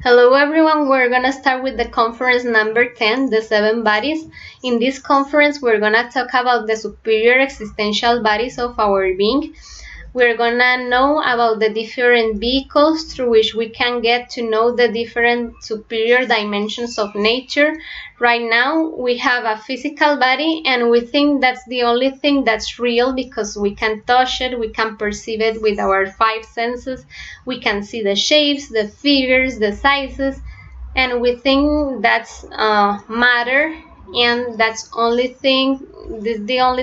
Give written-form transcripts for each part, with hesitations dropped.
Hello everyone, we're gonna start with the conference number 10, the 7 bodies. In this conference, we're gonna talk about the superior existential bodies of our being. We're gonna know about the different vehicles through which we can get to know the different superior dimensions of nature. Right now, we have a physical body and we think that's the only thing that's real because we can touch it, we can perceive it with our 5 senses, we can see the shapes, the figures, the sizes, and we think that's matter, and that's the only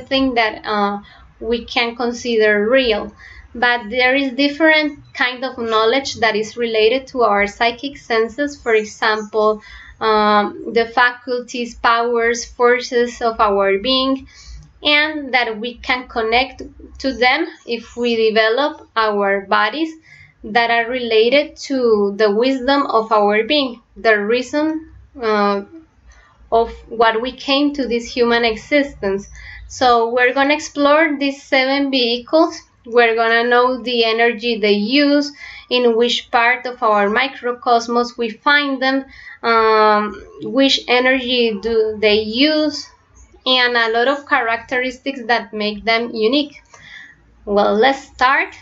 thing that we can consider real. But there is different kind of knowledge that is related to our psychic senses. For example, the faculties, powers, forces of our being, and that we can connect to them if we develop our bodies that are related to the wisdom of our being, the reason of what we came to this human existence. So we're going to explore these 7 vehicles. We're going to know the energy they use, in which part of our microcosmos we find them, which energy do they use, and a lot of characteristics that make them unique. Well, let's start.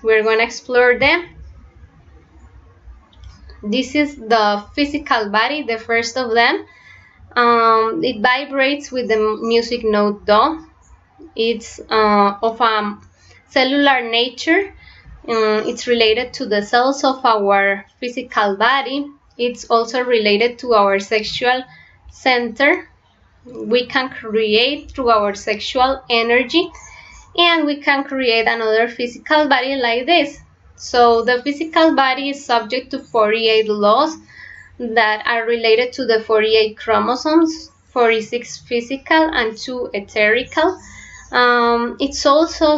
We're going to explore them. This is the physical body, the first of them. It vibrates with the music note Do. It's of a cellular nature. It's related to the cells of our physical body. It's also related to our sexual center. We can create through our sexual energy, and we can create another physical body like this. So the physical body is subject to 48 laws that are related to the 48 chromosomes, 46 physical and 2 etherical. It's also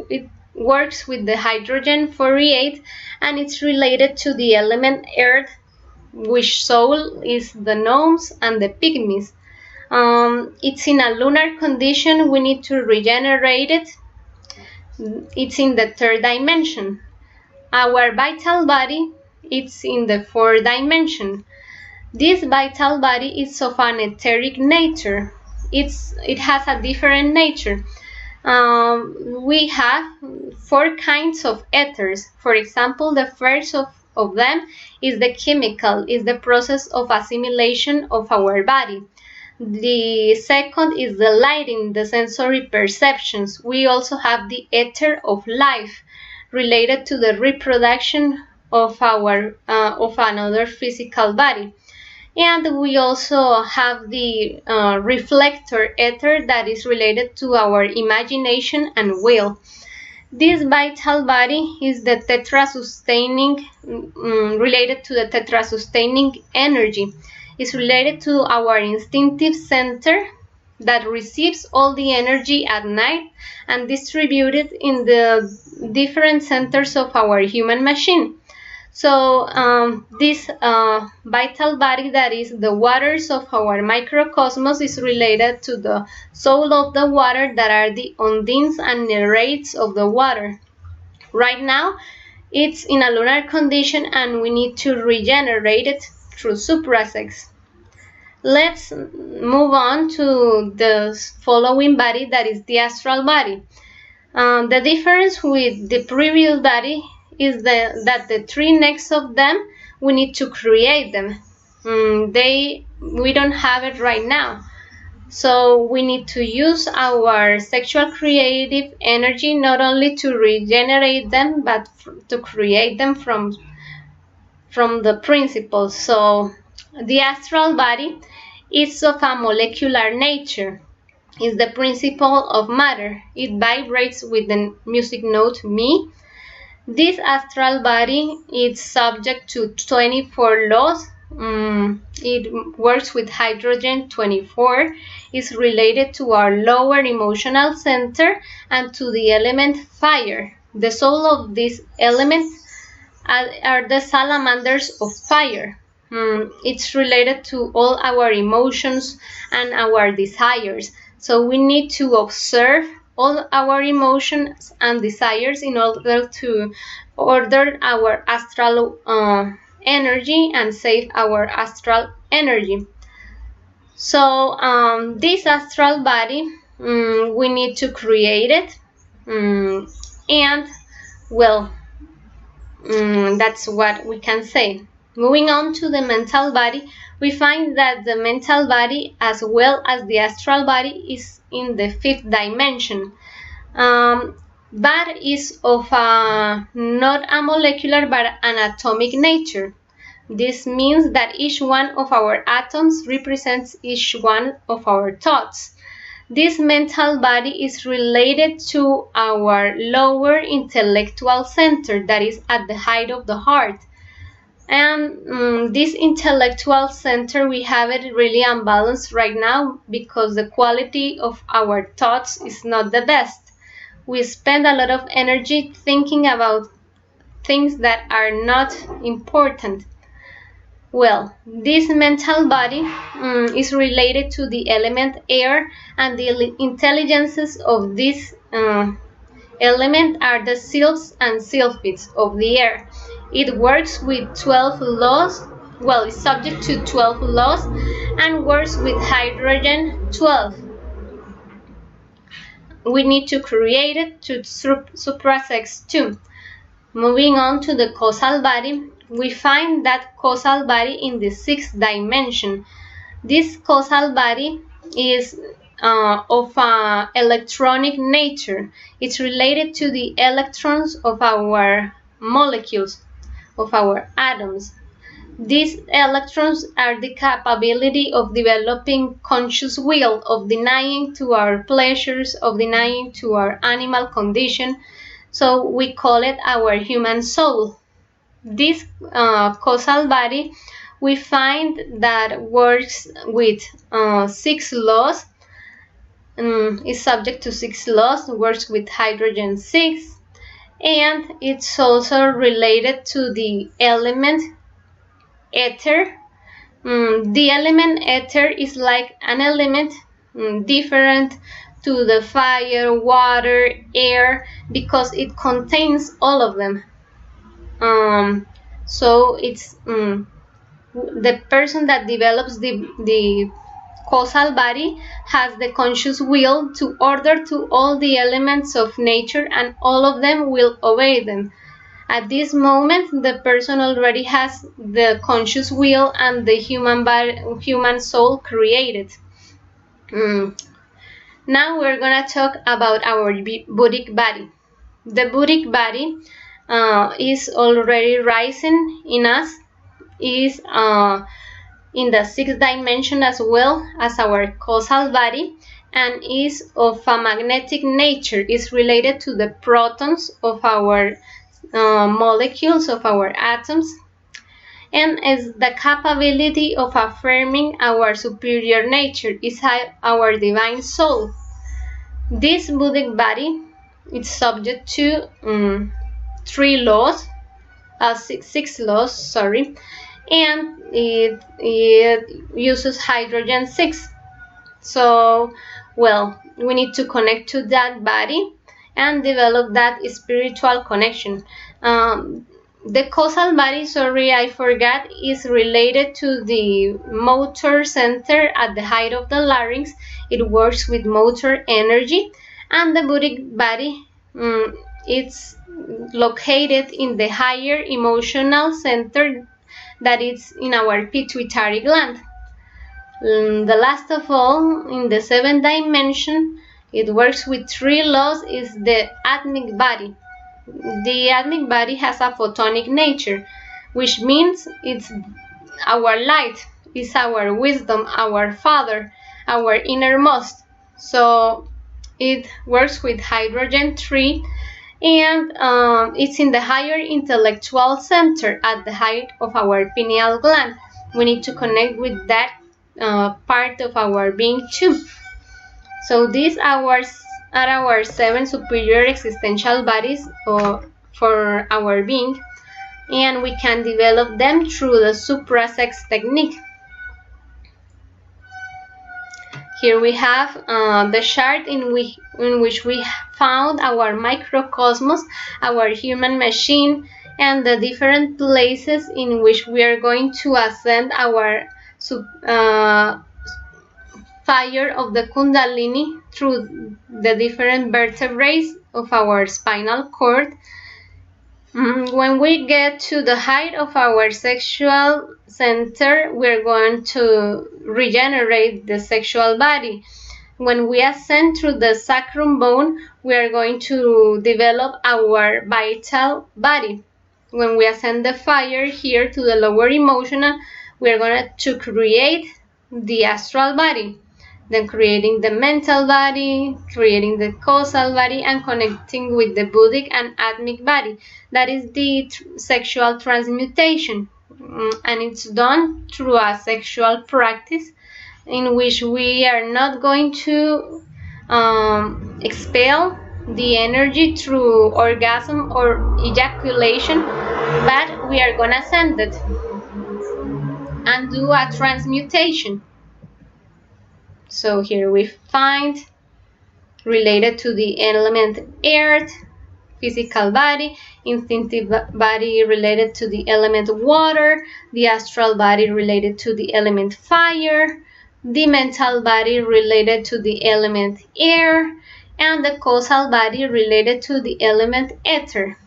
it works with the hydrogen 48, and it's related to the element earth, which soul is the gnomes and the pygmies. It's in a lunar condition. We need to regenerate it. It's in the 3rd dimension. Our vital body, it's in the 4th dimension. This vital body is of an etheric nature. It has a different nature. We have 4 kinds of ethers. For example, the first of them is the chemical, is the process of assimilation of our body. The second is the lighting, the sensory perceptions. We also have the ether of life, related to the reproduction of our of another physical body. And we also have the reflector ether that is related to our imagination and will. This vital body is the tetra-sustaining, related to the tetra-sustaining energy. It's related to our instinctive center that receives all the energy at night and distributed in the different centers of our human machine. So this vital body, that is the waters of our microcosmos, is related to the soul of the water, that are the undines and nereids of the water. Right now, it's in a lunar condition and we need to regenerate it through Suprasex. Let's move on to the following body, that is the astral body. The difference with the previous body is that the 3 next of them, we need to create them. We don't have it right now. So we need to use our sexual creative energy not only to regenerate them, but to create them from the principles. So the astral body is of a molecular nature. It's the principle of matter. It vibrates with the music note Mi. This astral body is subject to 24 laws. It works with hydrogen 24. It's related to our lower emotional center and to the element fire. The soul of this element are the salamanders of fire. It's related to all our emotions and our desires. So we need to observe all our emotions and desires in order to order our astral energy and save our astral energy. So this astral body, we need to create it, and well, that's what we can say. Moving on to the mental body, we find that the mental body, as well as the astral body, is in the 5th dimension, but is of not a molecular but an atomic nature. This means that each one of our atoms represents each one of our thoughts. This mental body is related to our lower intellectual center, that is at the height of the heart. And this intellectual center, we have it really unbalanced right now because the quality of our thoughts is not the best. We spend a lot of energy thinking about things that are not important. Well, this mental body is related to the element air, and the intelligences of this element are the sylphs and sylphids of the air. It works with 12 laws, well, it's subject to 12 laws, and works with hydrogen 12. We need to create it to Suprasex 2. Moving on to the causal body, we find that causal body in the 6th dimension. This causal body is of electronic nature. It's related to the electrons of our molecules, of our atoms. These electrons are the capability of developing conscious will, of denying to our pleasures, of denying to our animal condition. So we call it our human soul. This causal body, we find that works with 6 laws, is subject to 6 laws, works with hydrogen 6, and it's also related to the element ether. The element ether is like an element different to the fire, water, air, because it contains all of them. So it's the person that develops the causal body has the conscious will to order to all the elements of nature, and all of them will obey them. At this moment, the person already has the conscious will and the human soul created. Now we're gonna talk about our Buddhic body. The Buddhic body is already rising in us, is in the 6th dimension as well as our causal body, and is of a magnetic nature, is related to the protons of our molecules, of our atoms, and is the capability of affirming our superior nature, is our divine soul. This Buddhic body is subject to 3 laws, 6 laws, sorry, and it uses hydrogen 6. So, well, we need to connect to that body and develop that spiritual connection. The causal body, sorry, I forgot, is related to the motor center at the height of the larynx. It works with motor energy, and the Buddhic body, it's located in the higher emotional center, that is in our pituitary gland. The last of all, in the 7th dimension, it works with 3 laws, is the atmic body. The atmic body has a photonic nature, which means it's our light, is our wisdom, our father, our innermost. So it works with hydrogen 3, and it's in the higher intellectual center at the height of our pineal gland. We need to connect with that part of our being too. So these are our 7 superior existential bodies for our being, and we can develop them through the Suprasex technique. Here we have the chart in which we found our microcosmos, our human machine, and the different places in which we are going to ascend our fire of the kundalini through the different vertebrae of our spinal cord. When we get to the height of our sexual center, we're going to regenerate the sexual body. When we ascend through the sacrum bone, we are going to develop our vital body. When we ascend the fire here to the lower emotional, we are going to create the astral body. Then creating the mental body, creating the causal body, and connecting with the buddhic and atmic body. That is the sexual transmutation. And it's done through a sexual practice in which we are not going to expel the energy through orgasm or ejaculation, but we are going to send it and do a transmutation. So here we find related to the element earth, physical body, instinctive body related to the element water, the astral body related to the element fire, the mental body related to the element air, and the causal body related to the element ether.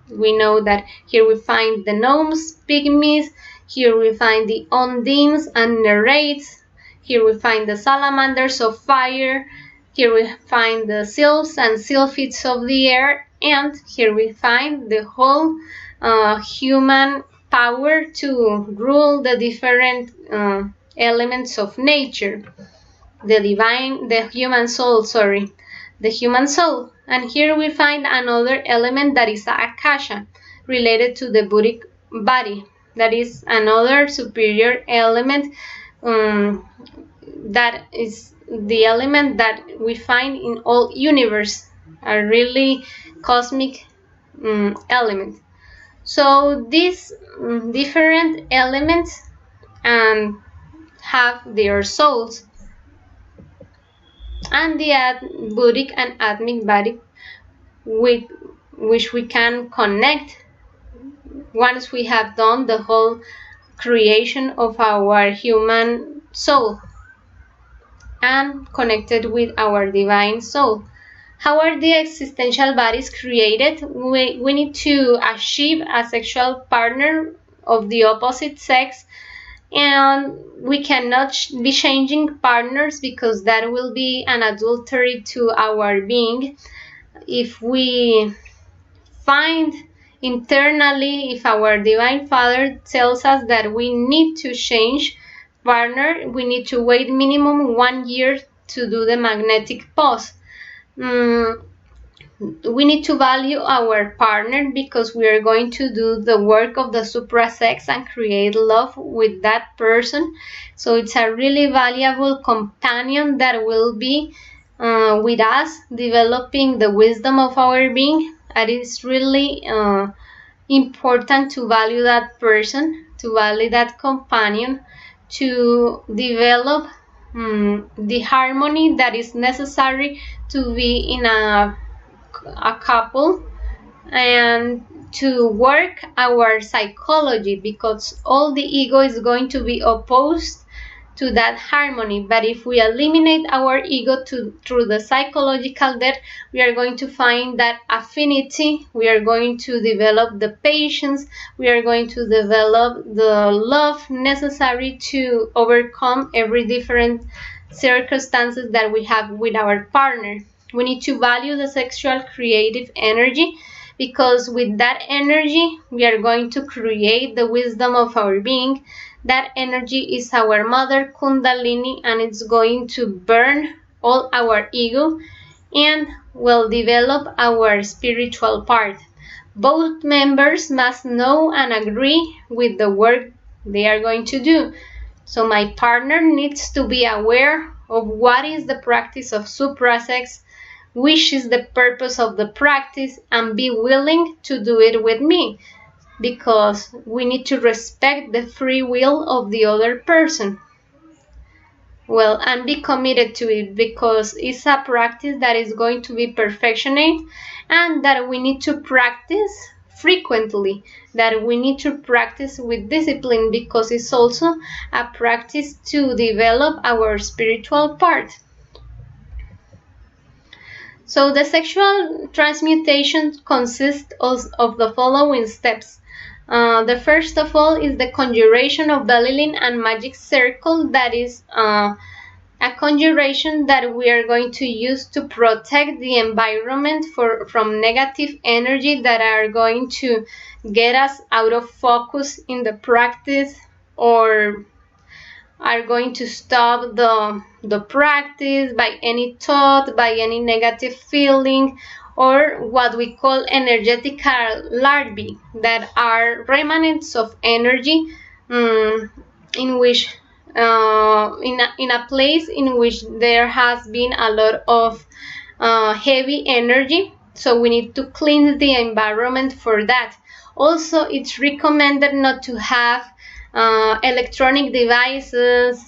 We know that here we find the gnomes, pygmies, here we find the undines and nereids, here we find the salamanders of fire, here we find the sylphs and sylphids of the air, and here we find the whole human power to rule the different elements of nature. The human soul. And here we find another element that is akasha, related to the buddhic body. That is another superior element that is the element that we find in all universe, a really cosmic element. So these different elements have their souls, and the buddhic and atmic body with which we can connect once we have done the whole creation of our human soul and connected with our divine soul. How are the existential bodies created? We need to achieve a sexual partner of the opposite sex, and we cannot be changing partners because that will be an adultery to our being. If we find internally, if our divine father tells us that we need to change partner, we need to wait minimum 1 year to do the magnetic pause. We need to value our partner because we are going to do the work of the suprasex and create love with that person. So it's a really valuable companion that will be with us, developing the wisdom of our being. And it's really important to value that person, to value that companion, to develop the harmony that is necessary to be in a couple, and to work our psychology, because all the ego is going to be opposed to that harmony. But if we eliminate our ego through the psychological depth, we are going to find that affinity, we are going to develop the patience, we are going to develop the love necessary to overcome every different circumstances that we have with our partner. We need to value the sexual creative energy, because with that energy we are going to create the wisdom of our being. That energy is our mother kundalini, and it's going to burn all our ego and will develop our spiritual part. Both members must know and agree with the work they are going to do. So my partner needs to be aware of what is the practice of suprasex, which is the purpose of the practice, and be willing to do it with me, because we need to respect the free will of the other person. Well, and be committed to it, because it's a practice that is going to be perfectionate and that we need to practice frequently, that we need to practice with discipline, because it's also a practice to develop our spiritual part. So the sexual transmutation consists of the following steps. The first of all is the conjuration of Bellilin and magic circle. That is a conjuration that we are going to use to protect the environment from negative energy that are going to get us out of focus in the practice, or are going to stop the practice by any thought, by any negative feeling, or what we call energetical larvae, that are remnants of energy in which in a place in which there has been a lot of heavy energy. So we need to cleanse the environment for that. Also, it's recommended not to have electronic devices,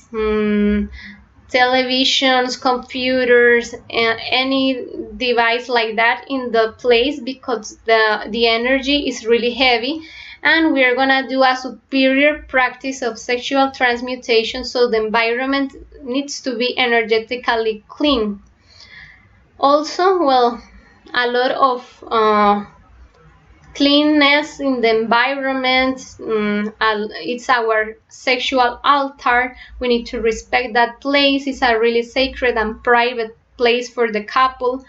televisions, computers, any device like that in the place, because the energy is really heavy, and we are gonna do a superior practice of sexual transmutation, so the environment needs to be energetically clean. Also, well, a lot of cleanness in the environment. It's our sexual altar. We need to respect that place. It's a really sacred and private place for the couple.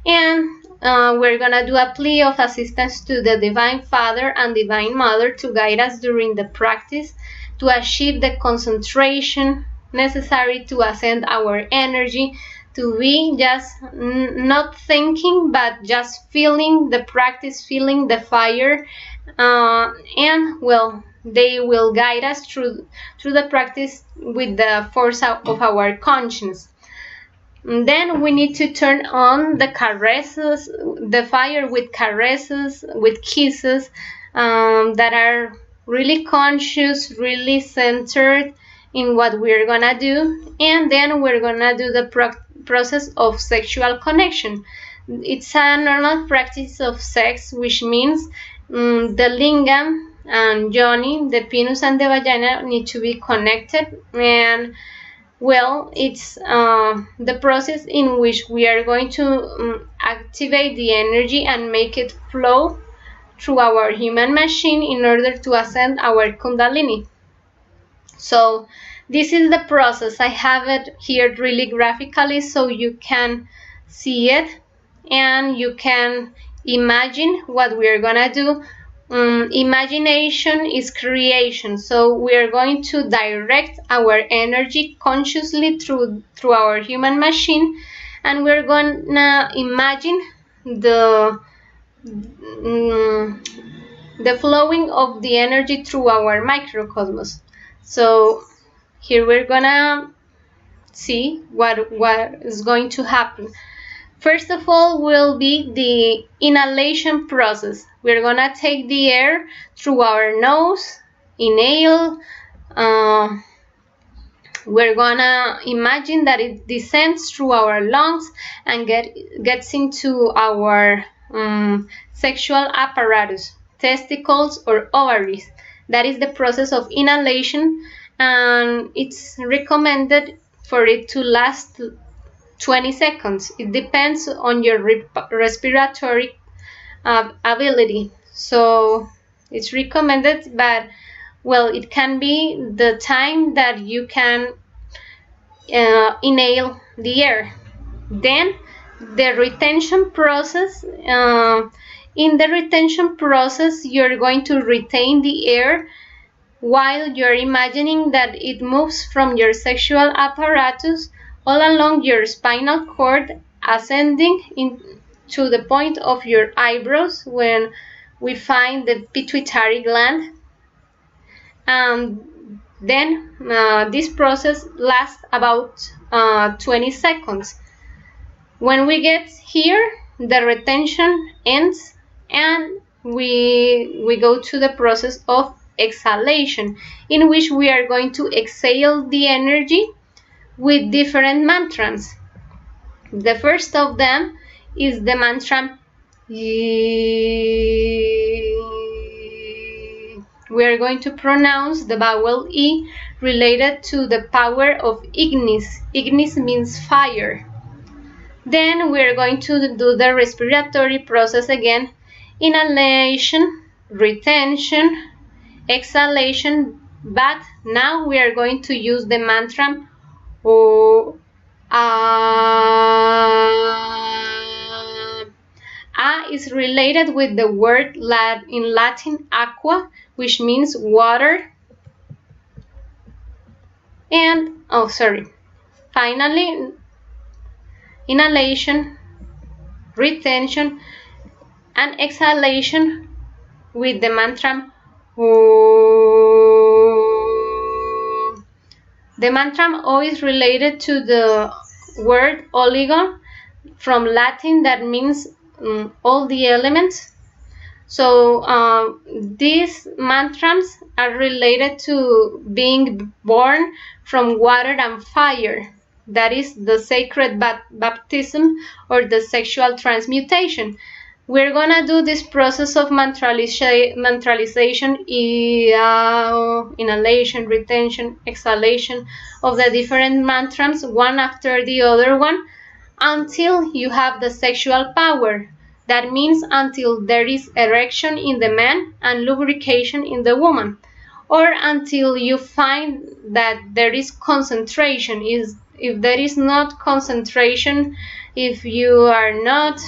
And we're gonna do a plea of assistance to the Divine Father and Divine Mother to guide us during the practice, to achieve the concentration necessary to ascend our energy, to be just not thinking, but just feeling the practice, feeling the fire, and well, they will guide us through the practice with the force of our conscience. And then we need to turn on the caresses, the fire, with caresses, with kisses that are really conscious, really centered in what we're gonna do. And then we're gonna do the process of sexual connection. It's a normal practice of sex, which means the lingam and yoni, the penis and the vagina, need to be connected. And well, it's the process in which we are going to activate the energy and make it flow through our human machine in order to ascend our kundalini. So this is the process. I have it here really graphically so you can see it and you can imagine what we are gonna do. Imagination is creation, so we are going to direct our energy consciously through our human machine, and we're gonna imagine the flowing of the energy through our microcosmos. So here we're gonna see what is going to happen. First of all will be the inhalation process. We're gonna take the air through our nose, inhale. We're gonna imagine that it descends through our lungs and gets into our sexual apparatus, testicles or ovaries. That is the process of inhalation, and it's recommended for it to last 20 seconds. It depends on your respiratory ability. So it's recommended, but well, it can be the time that you can inhale the air. Then the retention process. In the retention process, you're going to retain the air while you're imagining that it moves from your sexual apparatus all along your spinal cord, ascending to the point of your eyebrows when we find the pituitary gland. And then this process lasts about 20 seconds. When we get here, the retention ends and we go to the process of exhalation, in which we are going to exhale the energy with different mantras. The first of them is the mantra we are going to pronounce the vowel E related to the power of ignis. Ignis means fire. Then we are going to do the respiratory process again. Inhalation, retention, exhalation, but now we are going to use the mantra O A is related with the word in Latin aqua, which means water. And finally, inhalation, retention, and exhalation with the mantra O. The mantra O is related to the word oligo from Latin, that means all the elements. So these mantras are related to being born from water and fire. That is the sacred baptism or the sexual transmutation. We're gonna do this process of mantralization, inhalation, retention, exhalation of the different mantras, one after the other one, until you have the sexual power. That means until there is erection in the man and lubrication in the woman, or until you find that there is concentration. If there is not concentration, if you are not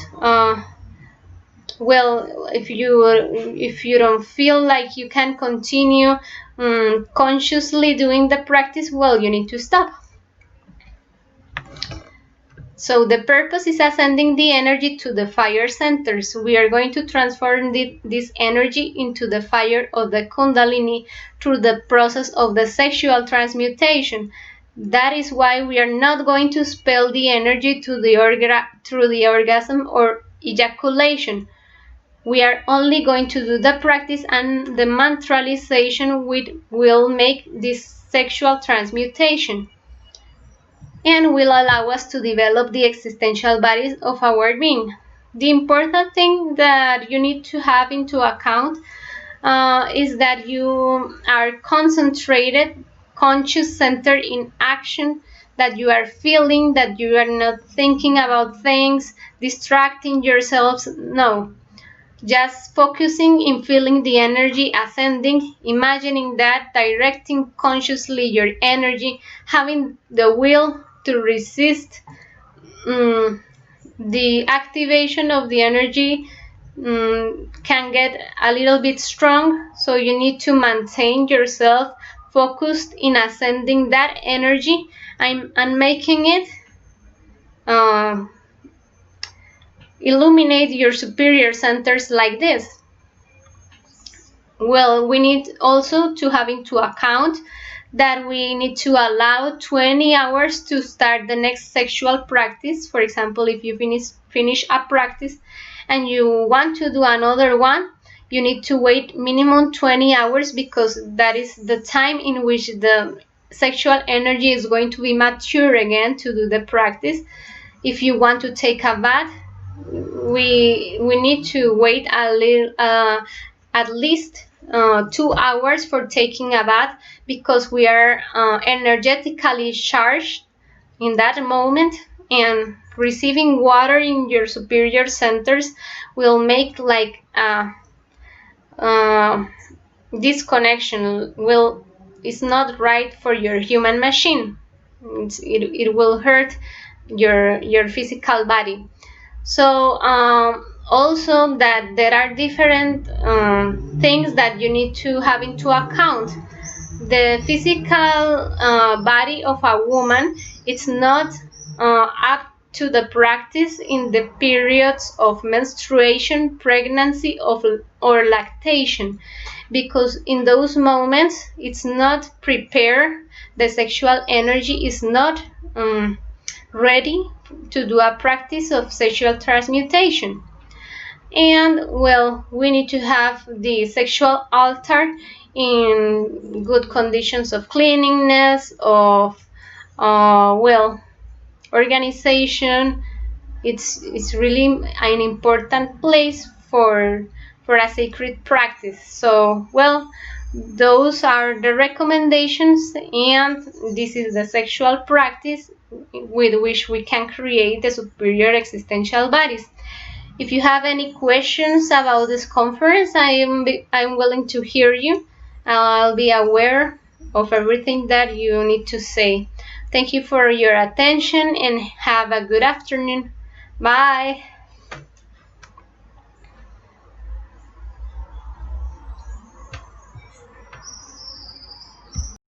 if you don't feel like you can continue consciously doing the practice, well, you need to stop. So the purpose is ascending the energy to the fire centers. We are going to transform this energy into the fire of the kundalini through the process of the sexual transmutation. That is why we are not going to spell the energy through the orgasm or ejaculation. We are only going to do the practice, and the mantralization will make this sexual transmutation and will allow us to develop the existential bodies of our being. The important thing that you need to have into account is that you are concentrated, conscious, centered in action, that you are feeling, that you are not thinking about things, distracting yourselves. No. Just focusing in feeling the energy ascending, imagining that, directing consciously your energy, having the will to resist the activation of the energy can get a little bit strong, so you need to maintain yourself focused in ascending that energy and making it illuminate your superior centers like this. Well, we need also to have into account that we need to allow 20 hours to start the next sexual practice. For example, if you finish a practice and you want to do another one, you need to wait minimum 20 hours because that is the time in which the sexual energy is going to be mature again to do the practice. If you want to take a bath, we need to wait at least 2 hours for taking a bath, because we are energetically charged in that moment, and receiving water in your superior centers will make like this connection is not right for your human machine. It will hurt your physical body. So also that there are different things that you need to have into account. The physical body of a woman, it's not up to the practice in the periods of menstruation, pregnancy, or lactation, because in those moments it's not prepared, the sexual energy is not ready to do a practice of sexual transmutation. And well, we need to have the sexual altar in good conditions of cleanliness, of organization. It's really an important place for a sacred practice. So Those are the recommendations, and this is the sexual practice with which we can create the superior existential bodies. If you have any questions about this conference, I'm willing to hear you. I'll be aware of everything that you need to say. Thank you for your attention and have a good afternoon. Bye.